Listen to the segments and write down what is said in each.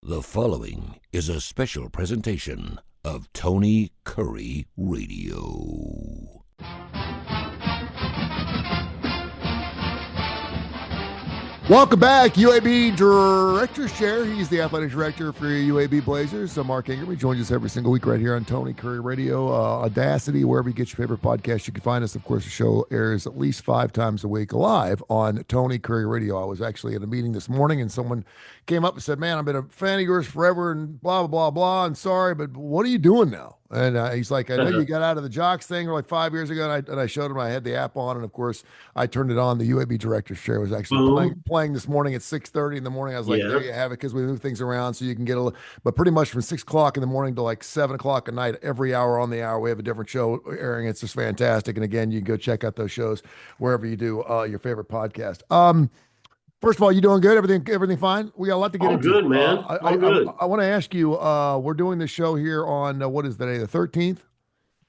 The following is a special presentation of Tony Curry Radio. Welcome back, UAB Director's Chair. He's the athletic director for UAB Blazers. So Mark Ingram, he joins us every single week right here on Tony Curry Radio, Audacity, wherever you get your favorite podcast. You can find us. Of course, the show airs at least 5 times a week live on Tony Curry Radio. I was actually at a meeting this morning, and someone came up and said, "Man, I've been a fan of yours forever," and blah, blah, blah, blah. And sorry, but what are you doing now? And he's like, "I know you got out of the jocks thing like 5 years ago." And I showed him, I had the app on. And of course, I turned it on. The UAB Director's Chair was actually playing this morning at 6:30 in the morning. I was like, there you have it, because we move things around so you can get a little, but pretty much from 6 o'clock in the morning to like 7 o'clock at night, every hour on the hour, we have a different show airing. It's just fantastic. And again, you can go check out those shows wherever you do your favorite podcast. First of all, you doing good? Everything fine? We got a lot to get into. Good, man. I want to ask you, we're doing this show here on, what is the day, the 13th?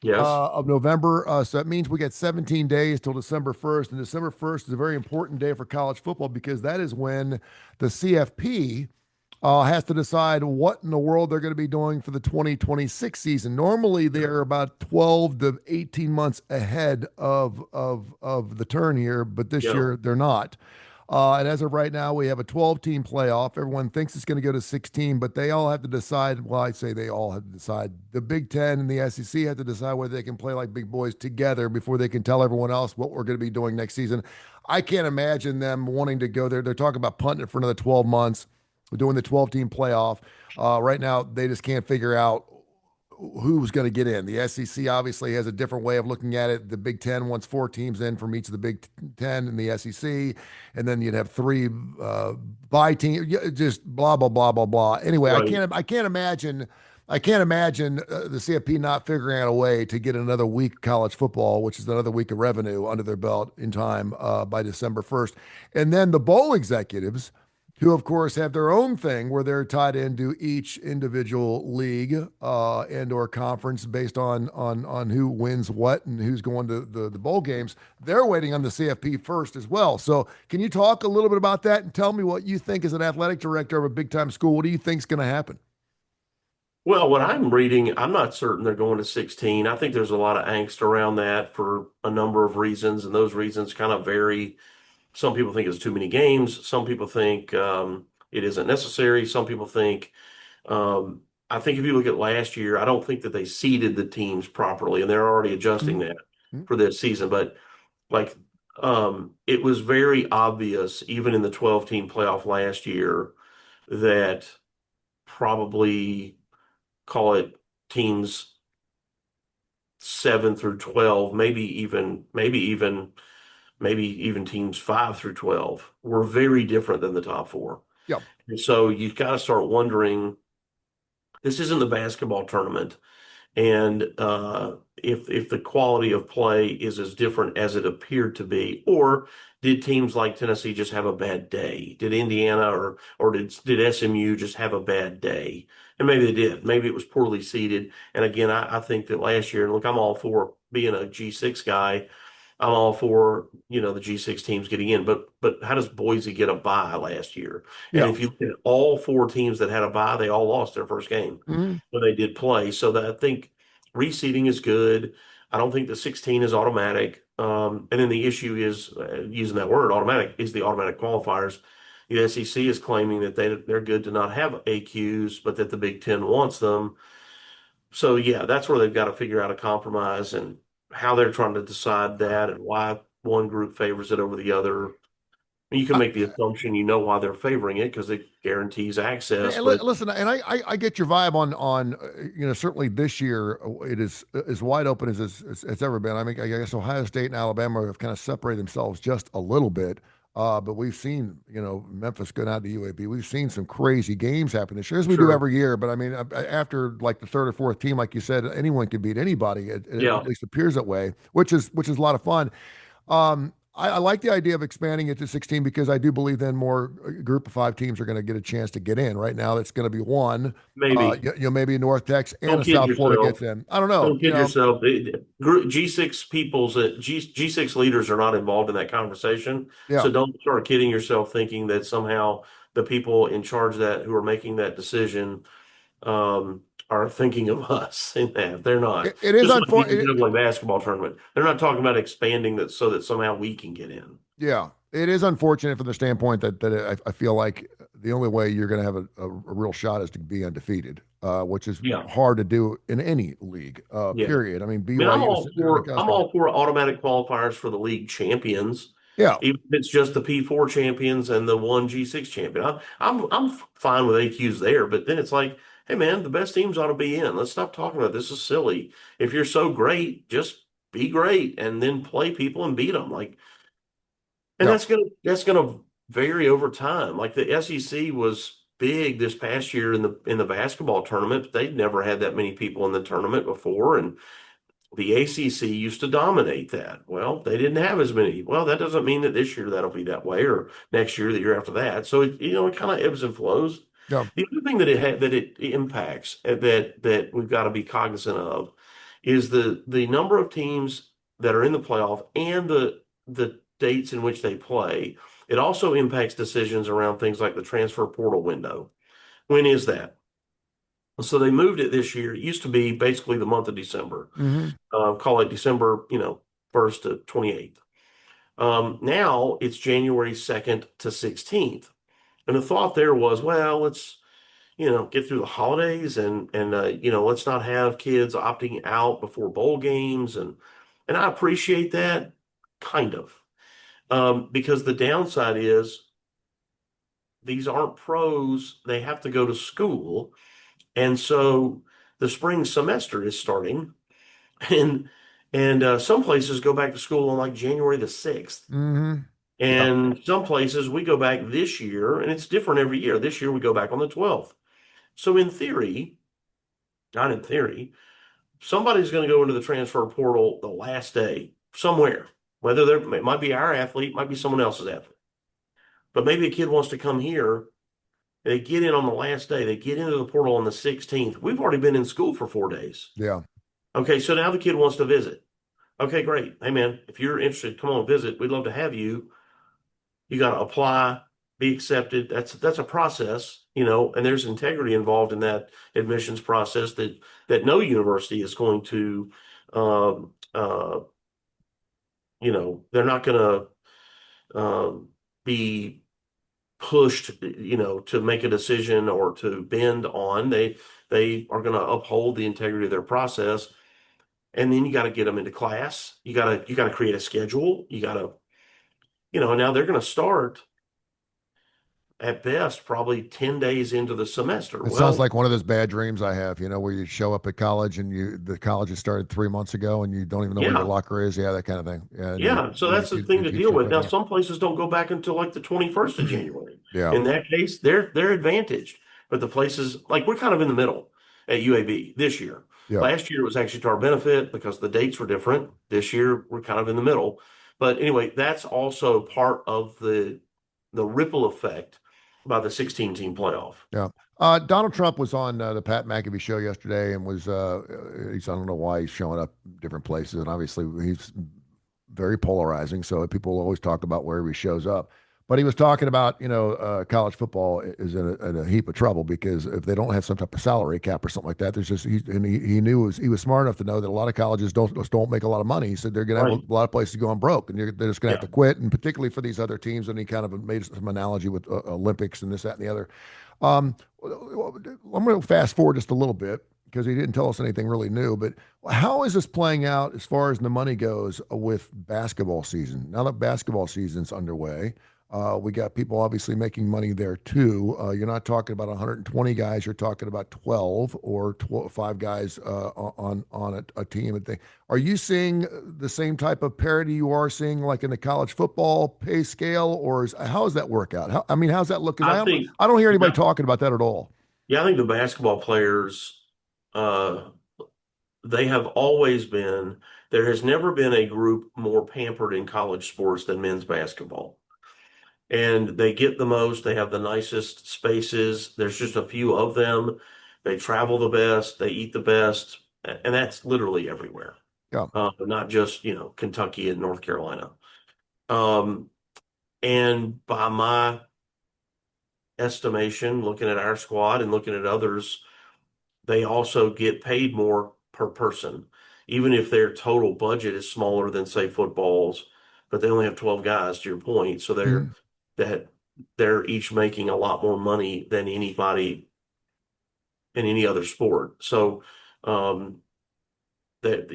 Yes. Of November. So that means we get 17 days till December 1st. And December 1st is a very important day for college football, because that is when the CFP has to decide what in the world they're going to be doing for the 2026 season. Normally, they're about 12 to 18 months ahead of the turn here, but this year they're not. And as of right now, we have a 12-team playoff. Everyone thinks it's going to go to 16, but they all have to decide. Well, I'd say they all have to decide. The Big Ten and the SEC have to decide whether they can play like big boys together before they can tell everyone else what we're going to be doing next season. I can't imagine them wanting to go there. They're talking about punting it for another 12 months. We're doing the 12-team playoff. Right now, they just can't figure out who's going to get in. The SEC obviously has a different way of looking at it. The Big Ten wants 4 teams in from each of the Big Ten and the SEC, and then you'd have 3 bye teams. Just blah blah blah blah blah. Anyway, right. I can't imagine the CFP not figuring out a way to get another week of college football, which is another week of revenue under their belt in time by December 1st, and then the bowl executives, who, of course, have their own thing where they're tied into each individual league and or conference based on who wins what and who's going to the bowl games. They're waiting on the CFP first as well. So can you talk a little bit about that and tell me what you think as an athletic director of a big-time school? What do you think is going to happen? Well, what I'm reading, I'm not certain they're going to 16. I think there's a lot of angst around that for a number of reasons, and those reasons kind of vary. Some people think it's too many games. Some people think it isn't necessary. Some people think, I think if you look at last year, I don't think that they seeded the teams properly, and they're already adjusting that for this season. But like, it was very obvious, even in the 12-team playoff last year, that probably, call it teams 7 through 12, maybe even teams 5 through 12 were very different than the top 4. Yep. And so you've got to start wondering, this isn't the basketball tournament. And if the quality of play is as different as it appeared to be, or did teams like Tennessee just have a bad day? Did Indiana or did SMU just have a bad day? And maybe they did. Maybe it was poorly seeded. And again, I think that last year, and look, I'm all for being a G6 guy. I'm all for, the G6 teams getting in, but how does Boise get a bye last year? And if you look at all 4 teams that had a bye, they all lost their first game when they did play. So that I think reseeding is good. I don't think the 16 is automatic. And then the issue is, using that word automatic, is the automatic qualifiers. The SEC is claiming that they're good to not have AQs, but that the Big Ten wants them. So yeah, that's where they've got to figure out a compromise and how they're trying to decide that and why one group favors it over the other. You can make the assumption why they're favoring it because it guarantees access. Listen, and I get your vibe on certainly this year it is as wide open as it's ever been. I mean, I guess Ohio State and Alabama have kind of separated themselves just a little bit. But we've seen, Memphis going out to UAB. We've seen some crazy games happen this year, as we do every year. But I mean, after like the 3rd or 4th team, like you said, anyone can beat anybody. It at least appears that way, which is a lot of fun. I like the idea of expanding it to 16 because I do believe then more group of 5 teams are going to get a chance to get in. Right now, it's going to be 1. Maybe. Maybe North Texas and South Florida gets in. I don't know. Don't kid yourself. G6 leaders are not involved in that conversation. Yeah. So don't start kidding yourself thinking that somehow the people in charge of that who are making that decision are thinking of us in that. They're not. It is Just like the unfortunate. NCAA basketball tournament. They're not talking about expanding that so that somehow we can get in. Yeah, it is unfortunate from the standpoint that I feel like the only way you're going to have a real shot is to be undefeated, which is Yeah. hard to do in any league. Yeah. Period. I mean, I mean, BYU is sitting there on the I'm cusp of. all for automatic qualifiers for the league champions, Yeah, even if it's just the P4 champions and the one G6 champion. I'm fine with AQs there, but then it's like, hey man, the best teams ought to be in. Let's stop talking about this. Is silly. If you're so great, just be great and then play people and beat them. Like, and yeah, that's gonna vary over time. Like the SEC was big this past year in the basketball tournament, but they'd never had that many people in the tournament before, and the ACC used to dominate that. Well, they didn't have as many. Well, that doesn't mean that this year that'll be that way, or next year, the year after that. So it kind of ebbs and flows. yeah. The other thing that it impacts that we've got to be cognizant of is the number of teams that are in the playoff and the dates in which they play. It also impacts decisions around things like the transfer portal window. When is that? So they moved it this year. It used to be basically the month of December. Hmm. Call it December, 1st to 28th. Now it's January 2nd to 16th. And the thought there was, well, let's, get through the holidays and let's not have kids opting out before bowl games. And I appreciate that kind of. Because the downside is these aren't pros. They have to go to school. And so the spring semester is starting. And some places go back to school on like January the 6th. Hmm. Yeah, And some places we go back this year, and it's different every year. This year we go back on the 12th. So in theory, not in theory, somebody's going to go into the transfer portal the last day somewhere. Whether it might be our athlete, might be someone else's athlete. But maybe a kid wants to come here. They get in on the last day. They get into the portal on the 16th. We've already been in school for 4 days. yeah. Okay, so now the kid wants to visit. Okay, great. Hey, man, if you're interested, come on, visit. We'd love to have you. You got to apply, be accepted. That's a process, and there's integrity involved in that admissions process that no university is going to, um, uh, they're not going to be pushed, to make a decision or to bend on. They are going to uphold the integrity of their process. And then you got to get them into class. You got to create a schedule. You got to, now they're going to start at best probably 10 days into the semester. It sounds Well, like one of those bad dreams I have, where you show up at college and the college has started 3 months ago and you don't even know where your yeah, locker is. Yeah, that kind of thing. Yeah, and yeah. So your that's the kid, thing your to kid deal shows with. back Now, up. some places don't go back until like the 21st of January. Yeah, In that case, they're advantaged. But the places like we're kind of in the middle at UAB this year. yeah. Last year it was actually to our benefit because the dates were different. This year we're kind of in the middle. But anyway, that's also part of the ripple effect by the 16 team playoff. Yeah. Donald Trump was on the Pat McAfee show yesterday and I don't know why he's showing up different places. And obviously he's very polarizing. So people always talk about wherever he shows up. But he was talking about, college football is in a heap of trouble because if they don't have some type of salary cap or something like that, there's just, he knew he was smart enough to know that a lot of colleges don't make a lot of money. He said they're going to have Right. a lot of places going broke and they're just going to have Yeah. to quit. And particularly for these other teams. And he kind of made some analogy with Olympics and this, that, and the other. I'm going to fast forward just a little bit because he didn't tell us anything really new. But how is this playing out as far as the money goes with basketball season? Now that basketball season's underway, we got people obviously making money there too. You're not talking about 120 guys; you're talking about 12 or 5 guys on a team. And thing. Are you seeing the same type of parity you are seeing like in the college football pay scale, or how does that work out? How's that look? Because I think, I don't hear anybody yeah, talking about that at all. yeah, I think the basketball players, uh, they have always been, there has never been a group more pampered in college sports than men's basketball. And they get the most, they have the nicest spaces. There's just a few of them. They travel the best, they eat the best, and that's literally everywhere. Yeah. Not just, Kentucky and North Carolina. Um, and by my estimation, looking at our squad and looking at others, they also get paid more per person, even if their total budget is smaller than, say, football's, but they only have 12 guys, to your point. So Mhm. that they're each making a lot more money than anybody in any other sport. So um, that,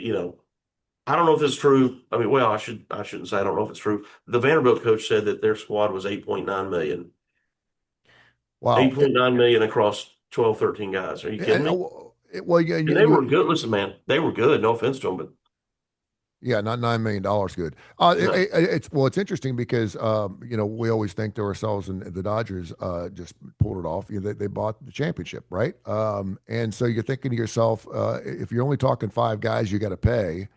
I don't know if it's true. I mean, well, I shouldn't say I don't know if it's true. The Vanderbilt coach said that their squad was 8.9 million. Wow. 8.9 million across 12, 13 guys. Are you kidding And, me? well, yeah, And they were good. Listen, man, they were good. No offense to them, but yeah, not $9 million good. no. It's interesting because we always think to ourselves, and the Dodgers just pulled it off. They bought the championship, right? And so you're thinking to yourself, if you're only talking five guys, you got to pay,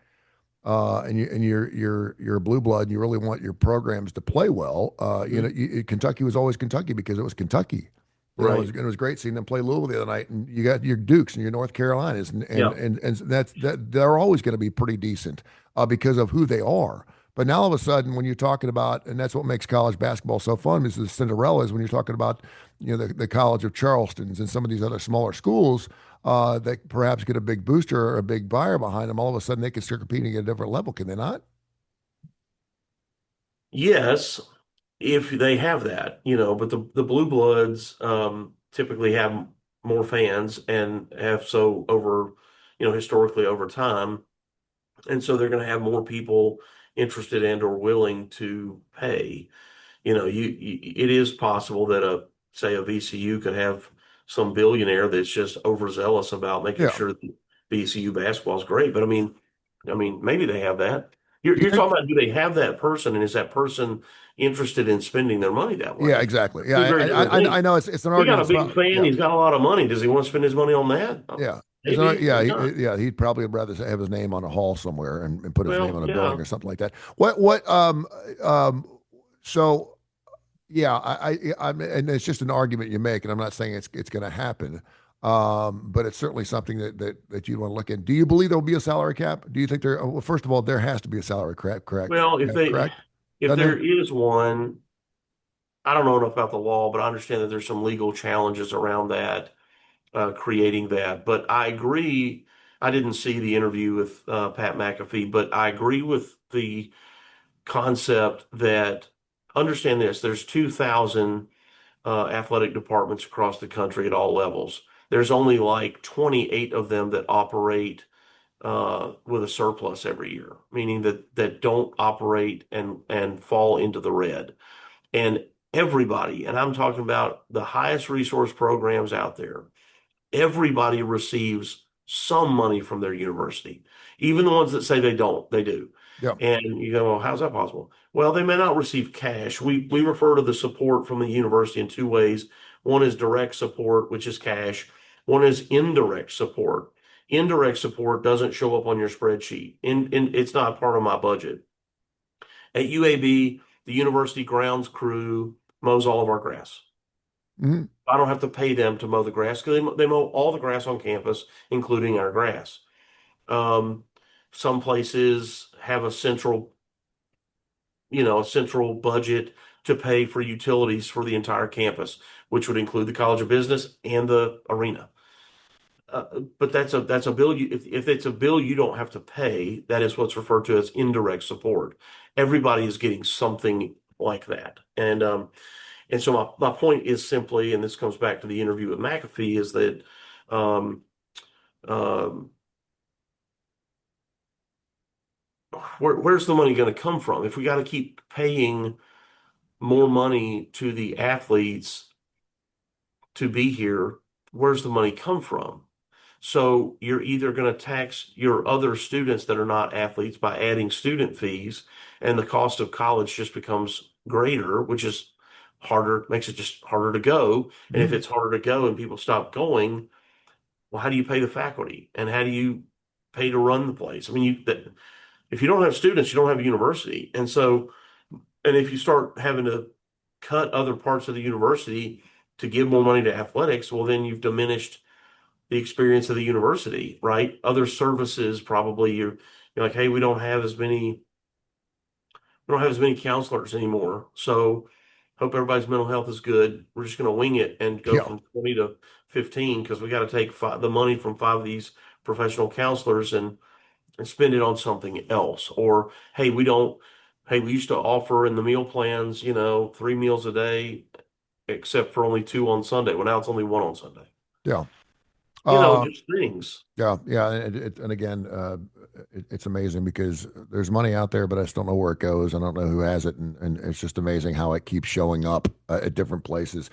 and you're a blue blood, and you really want your programs to play well. Mhm. Kentucky was always Kentucky because it was Kentucky. Right. It was great seeing them play Louisville the other night, and you got your Dukes and your North Carolinas, and and Yeah. and, and that they're always going to be pretty decent because of who they are. But now all of a sudden, when you're talking about, and that's what makes college basketball so fun, is the Cinderellas. When you're talking about, the College of Charleston's and some of these other smaller schools that perhaps get a big booster or a big buyer behind them, all of a sudden they can start competing at a different level, can they not? Yes, if they have that, but the blue bloods typically have more fans and have so over, historically over time. And so they're going to have more people interested and or willing to pay. It is possible that say a VCU could have some billionaire that's just overzealous about making Yeah. sure that VCU basketball is great. But I mean, maybe they have that. You're Yeah, talking about, do they have that person, and is that person interested in spending their money that yeah, way? exactly. Yeah, Two very different I things. know it's an He got argument. a big fan. Yeah, He's got a lot of money. Does he want to spend his money on that? yeah. Maybe, Yeah, maybe not. yeah. He'd probably rather have his name on a hall somewhere and put his name Well, on a building yeah. or something like that. Um, so yeah, and it's just an argument you make, and I'm not saying it's going to happen. But it's certainly something that you'd want to look at. Do you believe there will be a salary cap? Do you think well, first of all, there has to be a salary cap, correct? Well, Correct? if Doesn't there there? is one, I don't know enough about the law, but I understand that there's some legal challenges around that, creating that. But I agree. I didn't see the interview with Pat McAfee, but I agree with the concept that, understand this, there's 2,000 athletic departments across the country at all levels. There's only like 28 of them that operate with a surplus every year, meaning that don't operate and fall into the red. And everybody, and I'm talking about the highest resource programs out there, everybody receives some money from their university. Even the ones that say they don't, they do. Yeah. And you go, well, how's that possible? Well, they may not receive cash. We refer to the support from the university in two ways. One is direct support, which is cash. One is indirect support. Indirect support doesn't show up on your spreadsheet. It's not part of my budget. At UAB, the university grounds crew mows all of our grass. Mhm. I don't have to pay them to mow the grass because they mow all the grass on campus, including our grass. Um, some places have a central budget to pay for utilities for the entire campus, which would include the College of Business and the arena. But that's a bill. If it's a bill you don't have to pay, that is what's referred to as indirect support. Everybody is getting something like that, and so my point is simply, and this comes back to the interview with McAfee, is that um, um, where's the money going to come from? If we got to keep paying more money to the athletes to be here, where's the money come from? So you're either going to tax your other students that are not athletes by adding student fees, and the cost of college just becomes greater, which is harder, makes it just harder to go. And if Mhm. it's harder to go and people stop going, well, how do you pay the faculty? And how do you pay to run the place? I mean, if you don't have students, you don't have a university. And if you start having to cut other parts of the university to give more money to athletics, well, then you've diminished the experience of the university, right? Other services, probably you're like, hey, we don't have as many counselors anymore. So Hope everybody's mental health is good. We're just going to wing it and go Yeah. from 20 to 15 because we got to take the money from five of these professional counselors and spend it on something else. Or, hey, we used to offer in the meal plans, 3 meals a day, except for only two on Sunday. Well, now it's only one on Sunday. Yeah. Uh, Just things. Yeah, yeah, and again, it's amazing because there's money out there, but I just don't know where it goes. I don't know who has it, and it's just amazing how it keeps showing up at different places.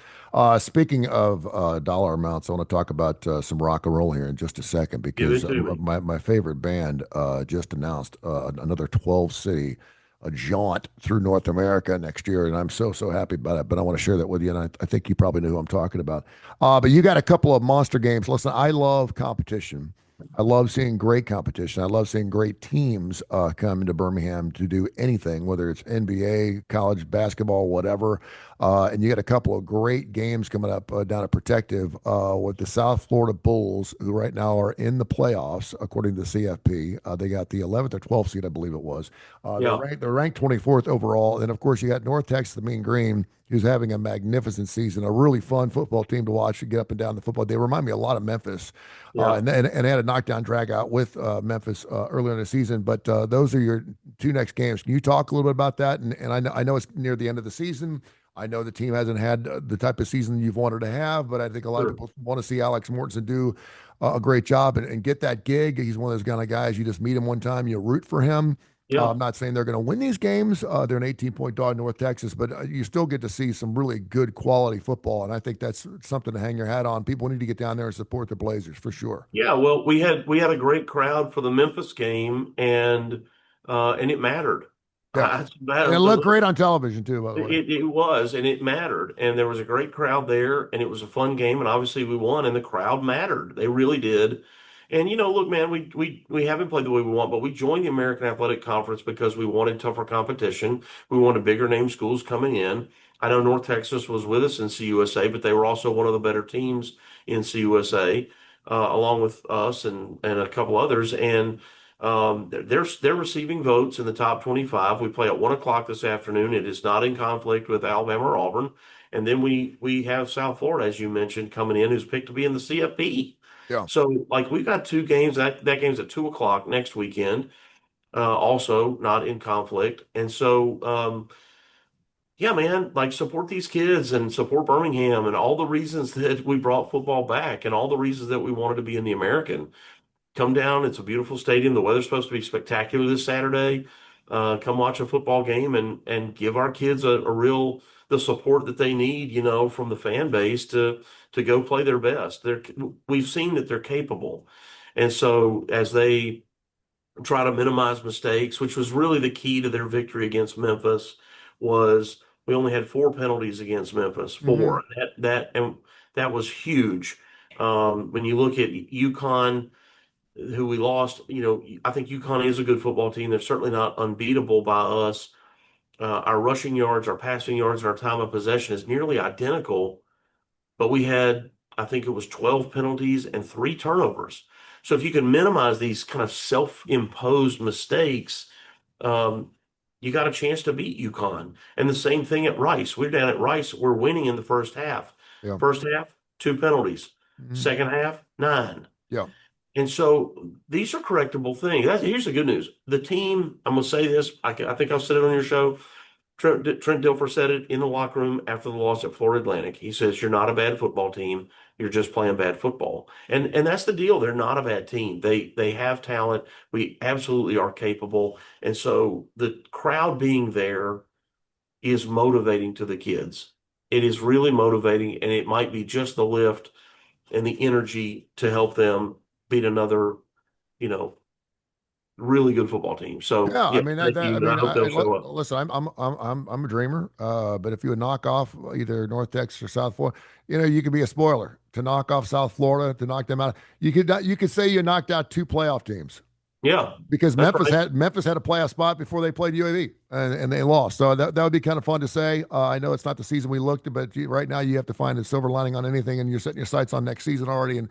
Speaking of dollar amounts, I want to talk about some rock and roll here in just a second Give because it to me. my favorite band just announced another 12 city a jaunt through North America next year, and I'm so happy about it. But I want to share that with you, and I think you probably know who I'm talking about. But you got a couple of monster games. Listen, I love competition. I love seeing great competition. I love seeing great teams come into Birmingham to do anything, whether it's NBA, college basketball, whatever. And you got a couple of great games coming up down at Protective with the South Florida Bulls, who right now are in the playoffs, according to the CFP. They got the 11th or 12th seed, I believe it was. Yeah, They're ranked 24th overall. And of course, you got North Texas, the Mean Green, who's having a magnificent season, a really fun football team to watch and get up and down the football. They remind me a lot of Memphis, yeah. and they had a knockdown drag out with Memphis earlier in the season. But those are your two next games. Can you talk a little bit about that? And I know it's near the end of the season. I know the team hasn't had the type of season you've wanted to have, but I think a lot of Sure. people want to see Alex Mortensen do a great job and get that gig. He's one of those kind of guys you just meet him one time, you root for him. Yeah. I'm not saying they're going to win these games. They're an 18-point dog in North Texas, but you still get to see some really good quality football, and I think that's something to hang your hat on. People need to get down there and support the Blazers for sure. Yeah, well, we had a great crowd for the Memphis game, and it mattered. Yeah, I, and it I, looked great on television too, by the way. it was, and it mattered, and there was a great crowd there, and it was a fun game, and obviously we won, and the crowd mattered. They really did. And look, man, we haven't played the way we want, but we joined the American Athletic Conference because we wanted tougher competition. We wanted bigger name schools coming in. I know North Texas was with us in CUSA, but they were also one of the better teams in CUSA, along with us and a couple others. And they're receiving votes in the top 25. We play at 1 o'clock this afternoon. It is not in conflict with Alabama or Auburn. And then we have South Florida, as you mentioned, coming in, who's picked to be in the CFB. Yeah. So like we've got two games. That game's at 2 o'clock next weekend. Also not in conflict. And so yeah, man, like support these kids and support Birmingham and all the reasons that we brought football back and all the reasons that we wanted to be in the American. Come down. It's a beautiful stadium. The weather's supposed to be spectacular this Saturday. Come watch a football game and give our kids a real the support that they need, from the fan base to go play their best. We've seen that they're capable. And so as they try to minimize mistakes, which was really the key to their victory against Memphis, was we only had four penalties against Memphis, Hmm. four. And that was huge. When you look at UConn, who we lost, I think UConn is a good football team. They're certainly not unbeatable by us. Our rushing yards, our passing yards, and our time of possession is nearly identical, but we had, I think it was 12 penalties and three turnovers. So if you can minimize these kind of self-imposed mistakes, um, you got a chance to beat UConn. And the same thing at Rice. We're down at Rice. We're winning in the first half. Yeah. First half, two penalties. Hmm. Second half, nine. Yeah. And so these are correctable things. Here's the good news. The team, I'm going to say this, I think I've said it on your show. Trent Dilfer said it in the locker room after the loss at Florida Atlantic. He says, "You're not a bad football team. You're just playing bad football." And that's the deal. They're not a bad team. They have talent. We absolutely are capable. And so the crowd being there is motivating to the kids. It is really motivating, and it might be just the lift and the energy to help them beat another, you know, really good football team. So Yeah, I yeah, mean thank you, and I hope they'll show up. listen, I'm a dreamer. But if you would knock off either North Texas or South Florida, you could be a spoiler to knock off South Florida to knock them out. You could say you knocked out two playoff teams. Yeah, because that's Memphis right. had a playoff spot before they played UAB and they lost. So that would be kind of fun to say. I know it's not the season we looked at, but right now you have to find a silver lining on anything, and you're setting your sights on next season already, and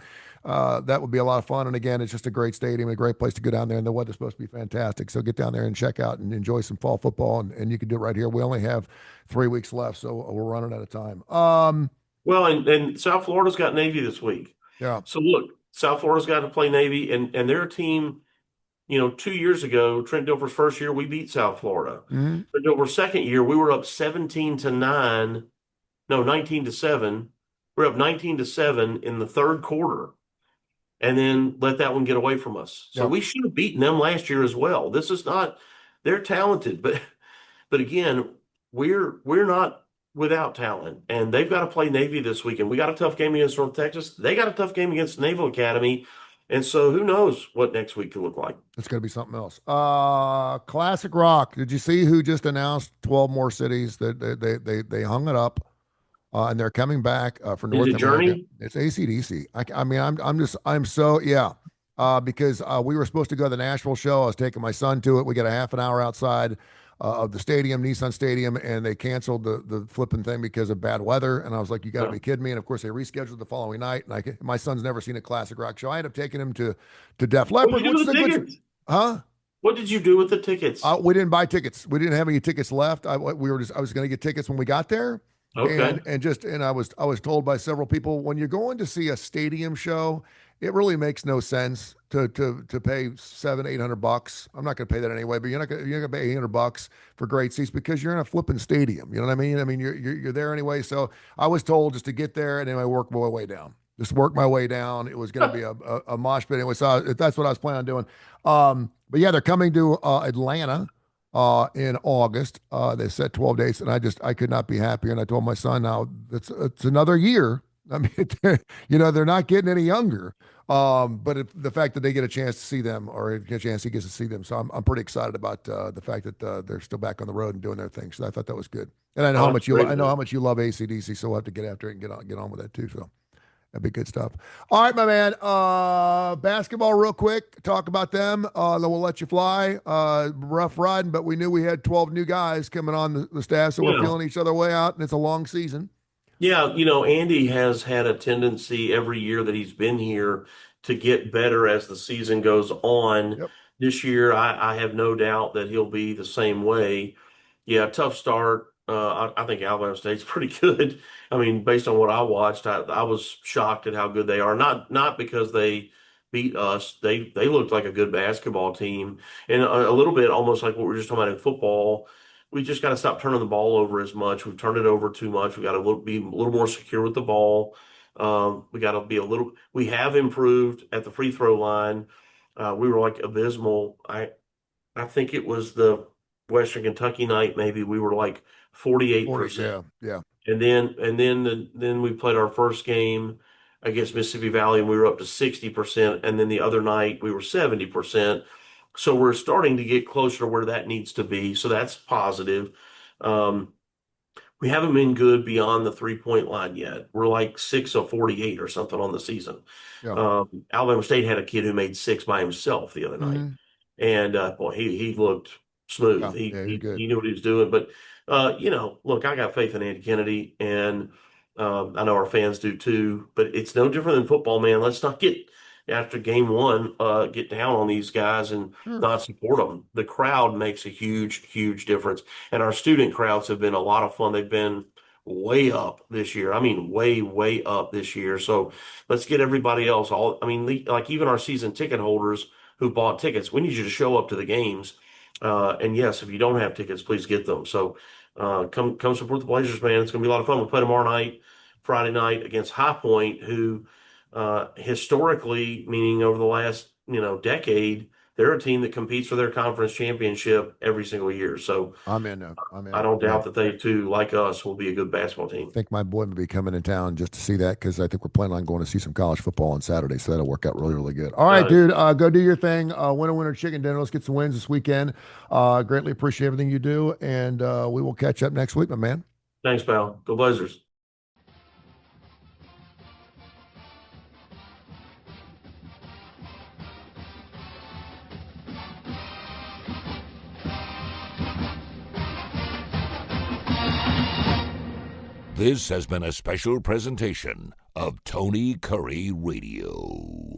that would be a lot of fun. And again, it's just a great stadium, a great place to go down there, and the weather's supposed to be fantastic. So get down there and check out and enjoy some fall football, and you can do it right here. We only have 3 weeks left, so we're running out of time. Well, and South Florida's got Navy this week. Yeah. So look, South Florida's got to play Navy, and they're a team. 2 years ago, Trent Dilfer's first year, we beat South Florida. Mhm. Trent Dilfer's second year, we were up 17-9, no, 19-7. We're up 19-7 in the third quarter, and then let that one get away from us. So Yeah. we should have beaten them last year as well. This is not, they're talented, but again, we're not without talent, and they've got to play Navy this weekend. We got a tough game against North Texas. They got a tough game against Naval Academy, and so who knows what next week could look like. It's going to be something else. Classic Rock. Did you see who just announced 12 more cities that they hung it up, and they're coming back for Is North it America? Journey? It's AC/DC. I mean, I'm so yeah. Because we were supposed to go to the Nashville show. I was taking my son to it. We got a half an hour outside of the stadium, Nissan Stadium, and they canceled the flipping thing because of bad weather. And I was like, "You got to Uh, be kidding me!" And of course, they rescheduled the following night. And my son's never seen a classic rock show. I ended up taking him to Def what did Leppard, you do which is with a the good, tickets? huh? What did you do with the tickets? We didn't buy tickets. We didn't have any tickets left. I was going to get tickets when we got there, Okay. and I was told by several people, when you're going to see a stadium show, it really makes no sense to pay 700-800 bucks. I'm not going to pay that anyway, but you're not going to pay 800 bucks for great seats because you're in a flipping stadium. You know what I mean? I mean you're there anyway. So I was told just to get there and then I work my way down. Just work my way down. It was going to be a mosh pit anyway. So that's what I was planning on doing. But yeah, they're coming to Atlanta in August. They set 12 dates, and I could not be happier. And I told my son, now it's another year. I mean, they're not getting any younger. But the fact that they get a chance to see them, or get a chance he gets to see them, so I'm pretty excited about the fact that they're still back on the road and doing their thing. So I thought that was good. And I know Oh, how that's much great, I know how man. much you love AC/DC, so we'll have to get after it and get on with that too. So. That'd be good stuff. All right, my man. Basketball, real quick. Talk about them. Then we'll let you fly. Rough riding, but we knew we had 12 new guys coming on the staff, so we're Yeah. feeling each other way out, and it's a long season. Yeah, Andy has had a tendency every year that he's been here to get better as the season goes on. Yep. This year, I have no doubt that he'll be the same way. Yeah, tough start. I think Alabama State's pretty good. I mean, based on what I watched, I was shocked at how good they are. Not because they beat us. They looked like a good basketball team, and a little bit almost like what we were just talking about in football. We just got to stop turning the ball over as much. We've turned it over too much. We got to be a little more secure with the ball. We got to be a little. We have improved at the free throw line. We were like abysmal. I think it was the Western Kentucky night. Maybe we were like 40. 48%. Yeah. Yeah. And then we played our first game against Mississippi Valley and we were up to 60%. And then the other night we were 70%. So we're starting to get closer to where that needs to be. So that's positive. Um, we haven't been good beyond the 3-point line yet. We're like 6 of 48 or something on the season. Yeah. Alabama State had a kid who made six by himself the other night, Hmm. and boy, he looked smooth. Yeah. He, Yeah. He's he good. he knew what he was doing. But look, I got faith in Andy Kennedy, and I know our fans do too. But it's no different than football, man. Let's not get after game one, get down on these guys and Sure. not support them. The crowd makes a huge, huge difference. And our student crowds have been a lot of fun. They've been way up this year. I mean, way, way up this year. So let's get everybody else I mean, like even our season ticket holders who bought tickets, we need you to show up to the games. And yes, if you don't have tickets, please get them. So come support the Blazers, man. It's going to be a lot of fun. We play tomorrow night, Friday night against High Point, who historically, meaning over the last decade, they're a team that competes for their conference championship every single year. So I'm in. I'm I in. don't Yeah. doubt that they too, like us, will be a good basketball I team. think my boy may be coming in town just to see that because I think we're planning on going to see some college football on Saturday. So that'll work out really, really good. All right, Uh, dude, go do your thing. Winner, chicken dinner. Let's get some wins this weekend. Greatly appreciate everything you do. And we will catch up next week, my man. Thanks, pal. Go Blazers. This has been a special presentation of Tony Curry Radio.